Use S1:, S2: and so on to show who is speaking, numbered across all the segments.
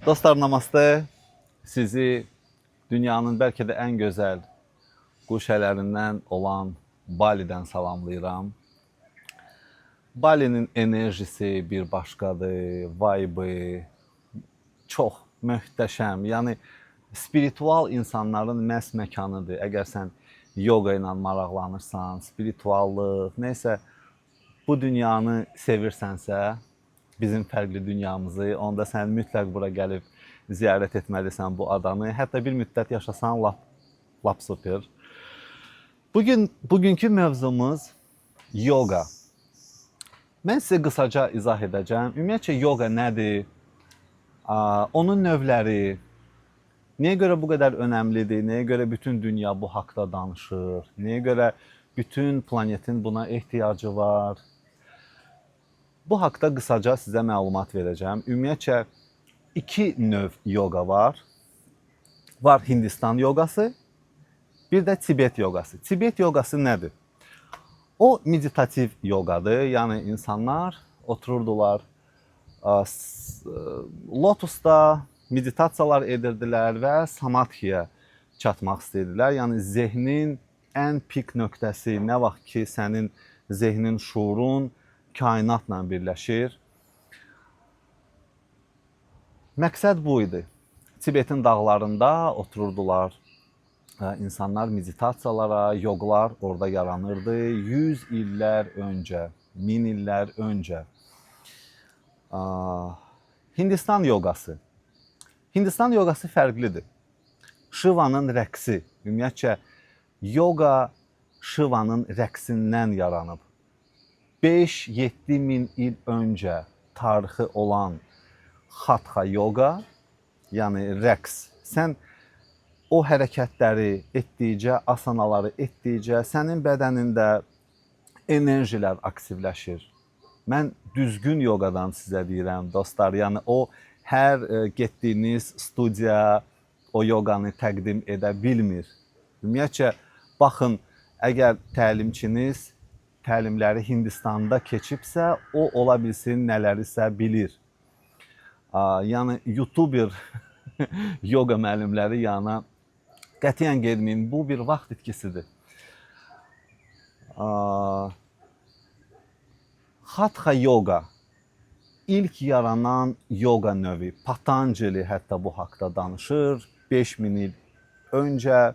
S1: Dostlar namaste. Sizi dünyanın belki de en güzel guşələrindən olan Bali'dən salamlayıram. Bali'nin enerjisi bir başqadır, vibe'ı çox möhtəşəm. Yəni spiritual insanların məhz məkanıdır. Əgər sən yoga ilə maraqlanırsan, spirituallıq, neysə bu dünyanı sevirsənsə, bizim fərqli dünyamızı, onda sən mütləq bura gəlib ziyarət etməlisən bu adanı. Hətta bir müddət yaşasan lap super. Bugünkü mövzumuz yoga. Mən sizə qısaca izah edəcəm. Ümumiyyətcə yoga nədir? Onun növləri, nəyə görə bu qədər önəmlidir? Nəyə görə bütün dünya bu haqda danışır? Nəyə görə bütün planetin buna ehtiyacı var? Bu haqda qısaca sizə məlumat verəcəm. Ümumiyyətcə iki növ yoga var. Var Hindistan yoqası, bir də Tibet yoqası. Tibet yoqası nədir? O meditativ yoqadır. Yəni insanlar otururdular lotusda meditasiyalar edirdilər və samadhiyə çatmaq istəyirdilər. Yəni zehnin ən pik nöqtəsi nə vaxt ki sənin zehnin, şuurun kainatla birləşir. Məqsəd bu idi. Tibetin dağlarında otururdular. İnsanlar meditasiyalara, yoqlar orada yaranırdı. 100 illər öncə, 1000 illər öncə. Hindistan yoqası. Hindistan yoqası fərqlidir. Shivanın rəqsi, ümumiyyətcə yoga Shivanın rəqsindən yaranıb. 5-7 min il öncə tarixi olan Hatha yoga, yəni rəqs. Sən o hərəkətləri etdikcə, asanaları etdikcə sənin bədənində enerjilər aktivləşir. Mən düzgün yoqadan sizə deyirəm, dostlar. Yəni o hər getdiyiniz studiya o yoqanı təqdim edə bilmir. Ümumiyyətcə baxın, əgər təlimçiniz təlimləri Hindistanda keçibsə, o ola bilsin nələrisə bilir. Yəni YouTuber yoga müəllimləri yana qətiyyən getməyin. Bu bir vaxt itkisidir. Hatha yoga ilk yaranan yoga növü. Patanjali hətta bu haqda danışır. 5000 il öncə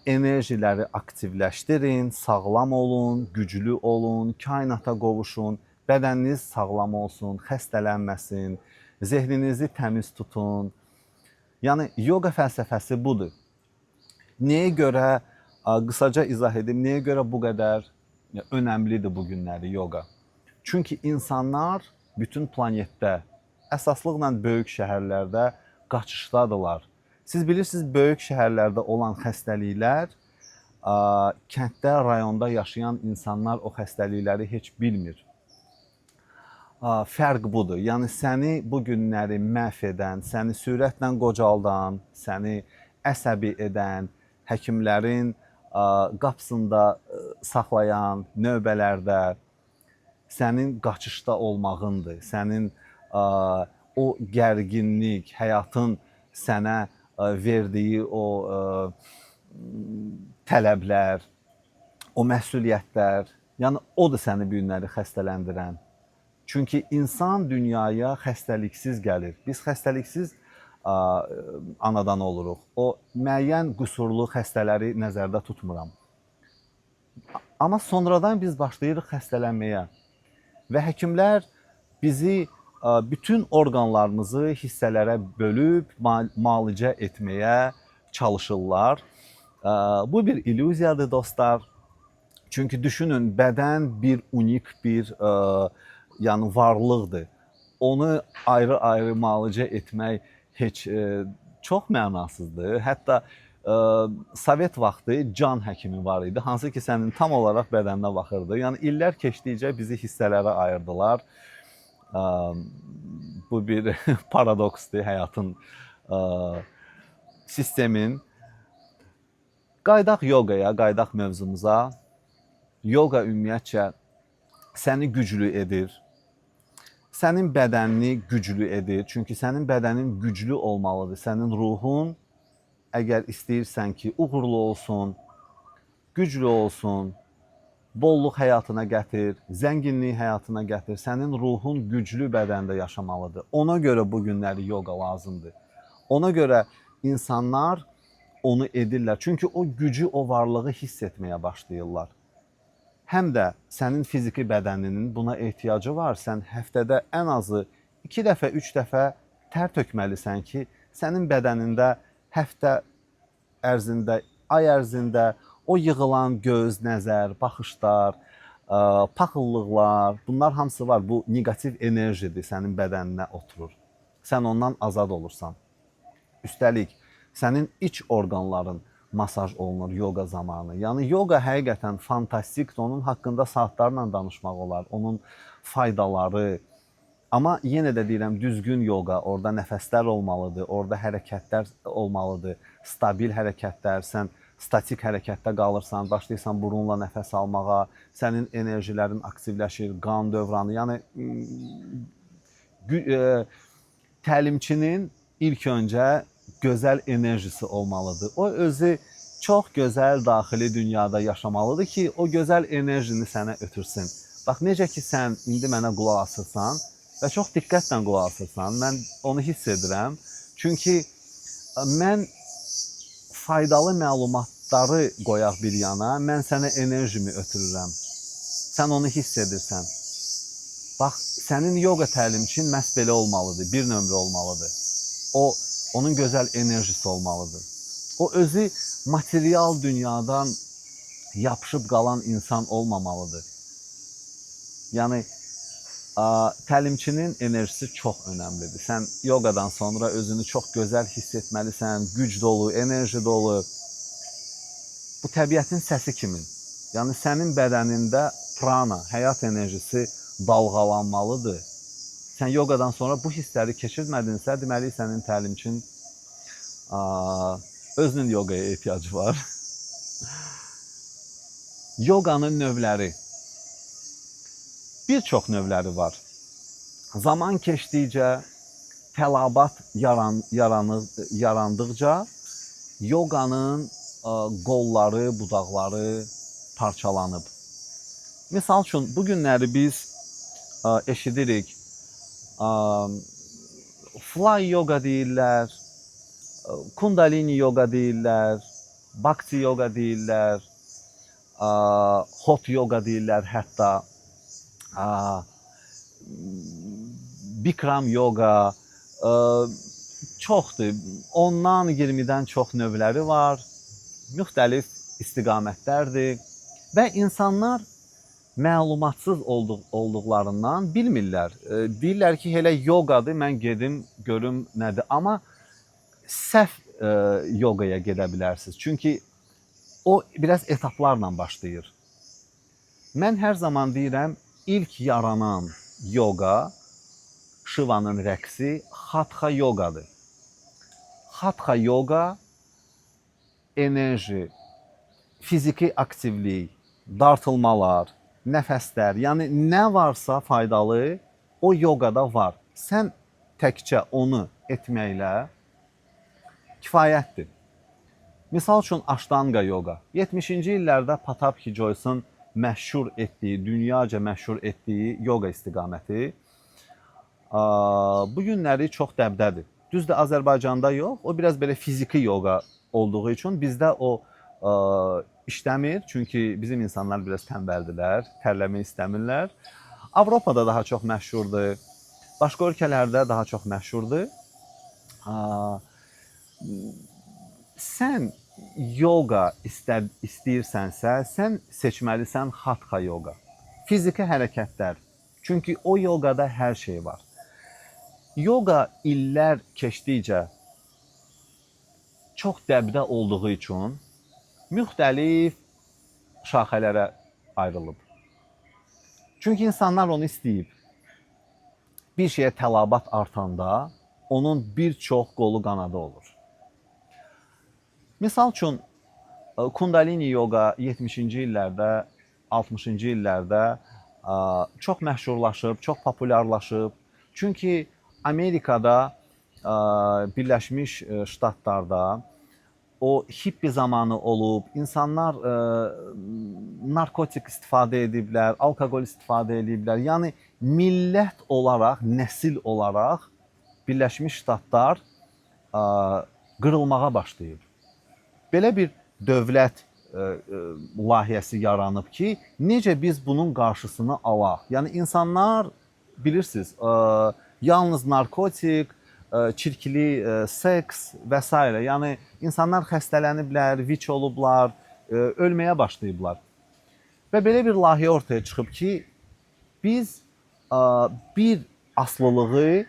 S1: enerjiləri aktivləşdirin, sağlam olun, güclü olun, kainata qovuşun, bədəniniz sağlam olsun, xəstələnməsin, zehninizi təmiz tutun. Yəni yoga fəlsəfəsi budur. Nəyə görə, qısaca izah edim, nəyə görə bu qədər önəmlidir bu günləri yoga? Çünki insanlar bütün planetdə, əsaslıqla böyük şəhərlərdə qaçışdadılar. Siz bilirsiniz, böyük şəhərlərdə olan xəstəliklər, kənddə, rayonda yaşayan insanlar o xəstəlikləri heç bilmir. Fərq budur. Yəni səni bu günləri məhv edən, səni sürətlə qocaldan, səni əsəbi edən, həkimlərin qapısında saxlayan növbələrdə sənin qaçışda olmağındır. Sənin o gərginlik, həyatın sənə verdiyi o tələblər, o məsuliyyətlər, yəni odur səni bu günləri xəstələndirən. Çünki insan dünyaya xəstəliksiz gəlir. Biz xəstəliksiz anadan oluruq. O müəyyən qüsurlu xəstələri nəzərdə tutmuram. Amma sonradan biz başlayırıq xəstələnməyə. Və həkimlər bizi bütün orqanlarımızı hissələrə bölüb müalicə etməyə çalışırlar. Bu bir illüziyadır, dostlar. Çünki düşünün, bədən bir unik bir yəni varlıqdır. Onu ayrı-ayrı müalicə etmək heç çox mənasızdır. Hətta Sovet vaxtı can həkimi var idi, hansı ki sənin tam olaraq bədəninə baxırdı. Yəni illər keçdikcə bizi hissələrə ayırdılar. Bu bir paradoksdur həyatın, sistemin. Qaydaq yogaya, qaydaq mövzumuza. Yoga ümumiyyətcə səni güclü edir. sənin bədənini güclü edir. Çünki sənin bədənin güclü olmalıdır. Sənin ruhun əgər istəyirsən ki, uğurlu olsun, güclü olsun, bolluq həyatına gətir, zənginlik həyatına gətir. Sənin ruhun güclü bədəndə yaşamalıdır. Ona görə bu günləri yoga lazımdır. Ona görə insanlar onu edirlər. Çünki o gücü, o varlığı hiss etməyə başlayırlar. Həm də sənin fiziki bədəninin buna ehtiyacı var. Sən həftədə ən azı 2 dəfə, 3 dəfə tər tökməlisən ki, sənin bədənində həftə ərzində, ay ərzində o yığılan göz, nəzər, baxışlar, paxıllıqlar, bunlar hamısı var. Bu negativ enerjidir, sənin bədəninə oturur. Sən ondan azad olursan. Üstəlik, sənin iç orqanların masaj olunur yoga zamanı. Yəni yoga həqiqətən fantastikdir. Onun haqqında saatlarla danışmaq olar. Onun faydaları. Amma yenə də deyirəm, düzgün yoga, orada nəfəslər olmalıdır, orada hərəkətlər olmalıdır, stabil hərəkətlər. Sən statik hərəkətdə qalırsan, başlayırsan burunla nəfəs almağa, sənin enerjilərin aktivləşir, qan dövranı. Yəni təlimçinin ilk öncə gözəl enerjisi olmalıdır. O özü çox gözəl daxili dünyada yaşamalıdır ki, o gözəl enerjini sənə ötürsün. Bax, necə ki, sən indi mənə qulaq asırsan və çox diqqətlə qulaq asırsan, mən onu hiss edirəm. Çünki mən faydalı məlumatları qoyaq bir yana, mən sənə enerjimi ötürürəm. Sən onu hiss edirsən. Bax, sənin yoga təlimçin məhz belə olmalıdır, bir nömrə olmalıdır. Onun gözəl enerjisi olmalıdır. O özü material dünyadan yapışıb qalan insan olmamalıdır. Yəni, təlimçinin enerjisi çox önəmlidir. Sən yogadan sonra özünü çox gözəl hiss etməlisən, güc dolu, enerji dolu. Bu təbiətin səsi kimin? Yəni, sənin bədənində prana, həyat enerjisi dalğalanmalıdır. Sən yogadan sonra bu hissləri keçirmədinsə, deməli, sənin təlimçin özünün yogaya ehtiyacı var. Yoganın növləri. Bir çox növləri var. Zaman keçdikcə, tələbat yarandıqca yoganın qolları, budaqları parçalanıb. Misal üçün, bu günləri biz eşidirik, fly yoga deyirlər, kundalini yoga deyirlər, bhakti yoga deyirlər, hot yoga deyirlər hətta, bikram yoga, çoxdur. 10-dan 20-dən çox növləri var, müxtəlif istiqamətlərdir və insanlar məlumatsız olduqlarından bilmirlər. Deyirlər ki, elə yogadır, mən gedim, görüm nədir. Amma səhv yogaya gedə bilərsiniz. Çünki o biraz etaplarla başlayır. Mən hər zaman deyirəm, ilk yaranan yoga, Shivanın rəqsi Hatha yogadır. Hatha yoga enerji, fiziki aktivlik, dartılmalar, nəfəslər, yəni nə varsa faydalı o yogada var. Sən təkcə onu etməklə kifayətdir. Misal üçün Ashtanga yoga. 70-ci illərdə Pataphi Joyce'un məşhur etdiyi, dünyaca məşhur etdiyi yoga istiqaməti bu günləri çox dəbdədir. Düzdür, Azərbaycanda yox, o biraz belə fiziki yoga olduğu üçün bizdə o işləmir. Çünki bizim insanlar biraz tənbəldilər, tərləmək istəmirlər. Avropada daha çox məşhurdur, başqa ölkələrdə daha çox məşhurdur. Sən yoga istəyirsənsə, sən seçməlisən Hatha yoga. Fiziki hərəkətlər. Çünki o yogada hər şey var. Yoga illər keçdikcə çox dəbdə olduğu üçün müxtəlif şaxələrə ayrılıb. Çünki insanlar onu istəyib. Bir şeyə tələbat artanda onun bir çox qolu qanadı olur. Misal üçün, Kundalini yoga 70-ci illərdə, 60-cı illərdə çox məşhurlaşıb, çox populyarlaşıb. Çünki Amerikada, Birləşmiş Ştatlarda o hippi zamanı olub, insanlar narkotik istifadə ediblər, alkoqol istifadə ediblər. Yəni millət olaraq, nəsil olaraq Birləşmiş Ştatlar qırılmağa başlayıb. Belə bir dövlət layihəsi yaranıb ki, necə biz bunun qarşısını alaq? Yəni insanlar bilirsiniz, yalnız narkotik, çirkli seks və s. Yəni insanlar xəstələniblər, viç olublar, ölməyə başlayıblar. Və belə bir layihə ortaya çıxıb ki, biz bir aslılığı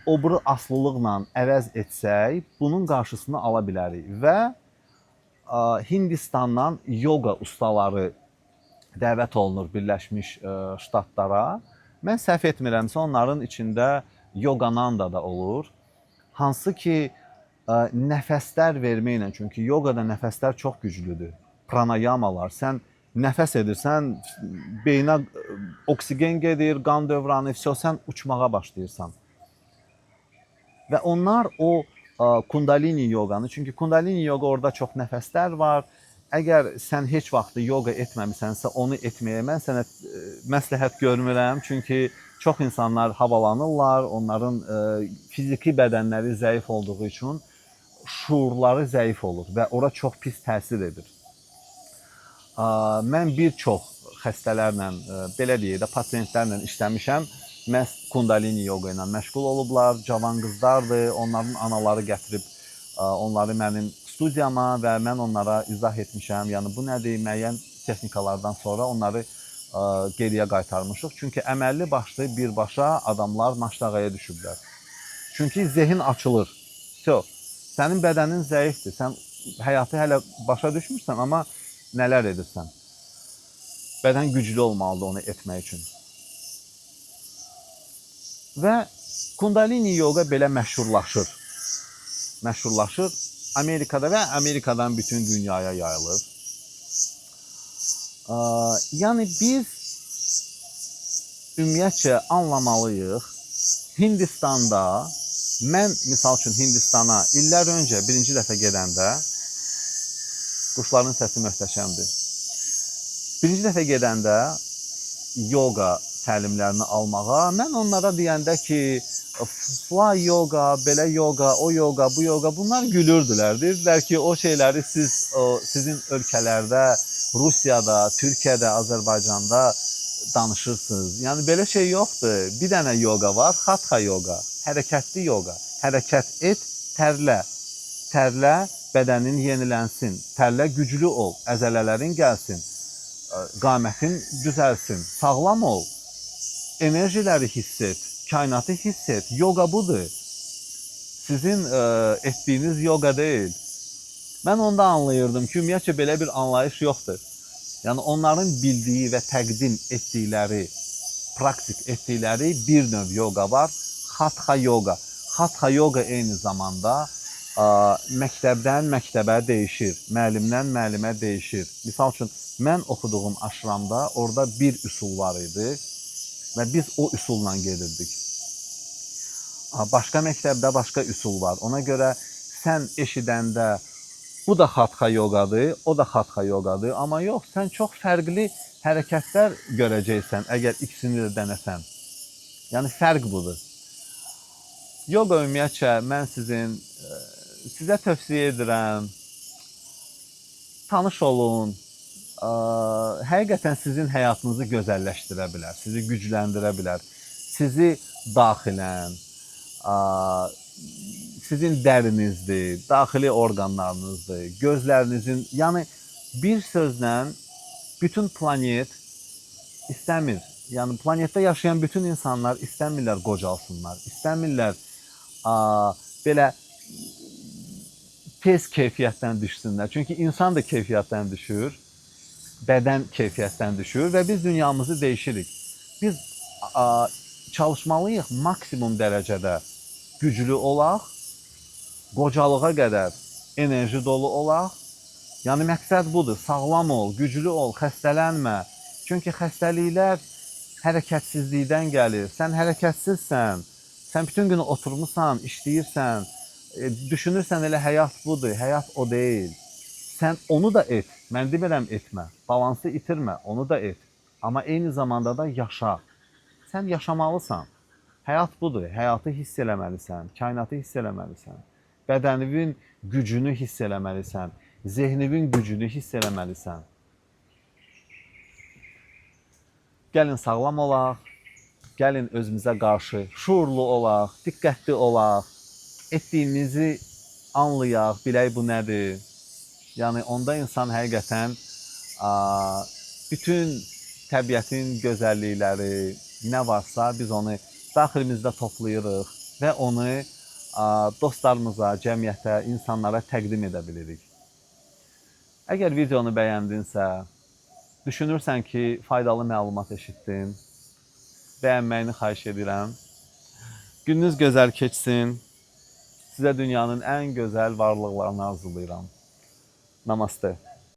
S1: o biri aslılıqla əvəz etsək, bunun qarşısını ala bilərik. Və Hindistandan yoga ustaları dəvət olunur Birləşmiş Ştatlara. Mən səhv etmirəmsə, onların içində yogananda da olur. Hansı ki, nəfəslər verməklə, çünki yoqada nəfəslər çox güclüdür. Pranayamalar, sən nəfəs edirsən, beyinə oksigen gedir, qan dövranı, sən uçmağa başlayırsan. Və onlar o kundalini yoqanı, çünki kundalini yoqa orada çox nəfəslər var. Əgər sən heç vaxt yoga etməmisənsə, onu etməyə mən sənə məsləhət görmürəm. Çünki çox insanlar havalanırlar, onların fiziki bədənləri zəif olduğu üçün şuurları zəif olur və ora çox pis təsir edir. Mən bir çox xəstələrlə, belə deyək də, pasientlərlə işləmişəm. Məhz kundalini yoga ilə məşğul olublar, cavan qızlardır, onların anaları gətirib onları mənim studiyama və mən onlara izah etmişəm. Yəni bu nədir, müəyyən texnikalardan sonra onları geriyə qaytarmışıq. Çünki əməlli başlı birbaşa adamlar maştağaya düşüblər. Çünki zehin açılır. Sənin bədənin zəifdir, sən həyatı hələ başa düşmürsən, amma nələr edirsən? Bədən güclü olmalıdır onu etmək üçün. Və kundalini yoga belə məşhurlaşır. Məşhurlaşır Amerikada və Amerikadan bütün dünyaya yayılır. Yəni biz ümumiyyətcə anlamalıyıq. Hindistanda, mən misal üçün Hindistana illər öncə birinci dəfə gedəndə, quşların səsi möhtəşəmdir. Birinci dəfə gedəndə yoga təlimlərini almağa, mən onlara deyəndə ki, fly yoga, belə yoga, o yoga, bu yoga, bunlar gülürdülər. Deyirdilər ki, o şeyləri siz sizin ölkələrdə, Rusiyada, Türkiyədə, Azərbaycanda danışırsınız. Yəni belə şey yoxdur. Bir dənə yoga var, hatha yoga, hərəkətli yoga. Hərəkət et, tərlə. Tərlə, bədənin yenilənsin. Tərlə, güclü ol, əzələlərin gəlsin. Qamətin düzəlsin. Sağlam ol. Enerjiləri hiss et, kainatı hiss et. Yoga budur. Sizin etdiyiniz yoga deyil. Mən onda anlayırdım ki, ümumiyyətcə belə bir anlayış yoxdur. Yəni onların bildiyi və təqdim etdikləri, praktik etdikləri bir növ yoga var. Hatha yoga. Hatha yoga eyni zamanda məktəbdən məktəbə dəyişir, müəllimdən müəllimə dəyişir. Misal üçün, mən oxuduğum aşramda orada bir üsul var idi və biz o üsulla gedirdik. Başqa məktəbdə başqa üsul var. Ona görə sən eşidəndə bu da hatha yogadır, o da hatha yogadır. Amma yox, sən çox fərqli hərəkətlər görəcəksən, əgər ikisini də denəsən. Yəni, fərq budur. Yoga ümumiyyətcə, mən sizə tövsiyə edirəm. Tanış olun. Həqiqətən sizin həyatınızı gözəlləşdirə bilər, sizi gücləndirə bilər. Sizi daxilən, sizin dərinizdir, daxili orqanlarınızdır, gözlərinizin, yəni bir sözlə bütün planet istəmir. Yəni planetdə yaşayan bütün insanlar istəmirlər qocalsınlar, istəmirlər belə tez keyfiyyətdən düşsünlər. Çünki insan da keyfiyyətdən düşür, bədən keyfiyyətdən düşür və biz dünyamızı dəyişirik. Biz çalışmalıyıq maksimum dərəcədə güclü olaq, qocalığa qədər enerji dolu olaq. Yəni məqsəd budur, sağlam ol, güclü ol, xəstələnmə. Çünki xəstəliklər hərəkətsizlikdən gəlir. Sən hərəkətsizsən, Sən bütün günü oturmusan, işləyirsən, düşünürsən elə həyat budur, həyat o deyil. Sən onu da et. Mən demirəm etmə. Balansı itirmə, onu da et. Amma eyni zamanda da yaşa. Sən yaşamalısan. Həyat budur. Həyatı hiss eləməlisən, kainatı hiss eləməlisən. Bədəninin gücünü hiss eləməlisən, zehninin gücünü hiss eləməlisən. Gəlin sağlam olaq, gəlin özümüzə qarşı şuurlu olaq, diqqətli olaq, etdiyimizi anlayaq, bilək bu nədir. Yəni onda insan həqiqətən bütün təbiətin gözəllikləri nə varsa biz onu daxilimizdə toplayırıq və onu dostlarımıza, cəmiyyətə, insanlara təqdim edə bilirik. Əgər videonu bəyəndinsə, düşünürsən ki, faydalı məlumat eşitdin, bəyənməyini xahiş edirəm. Gününüz gözəl keçsin. Sizə dünyanın ən gözəl varlıqlarını arzulayıram. Namaste.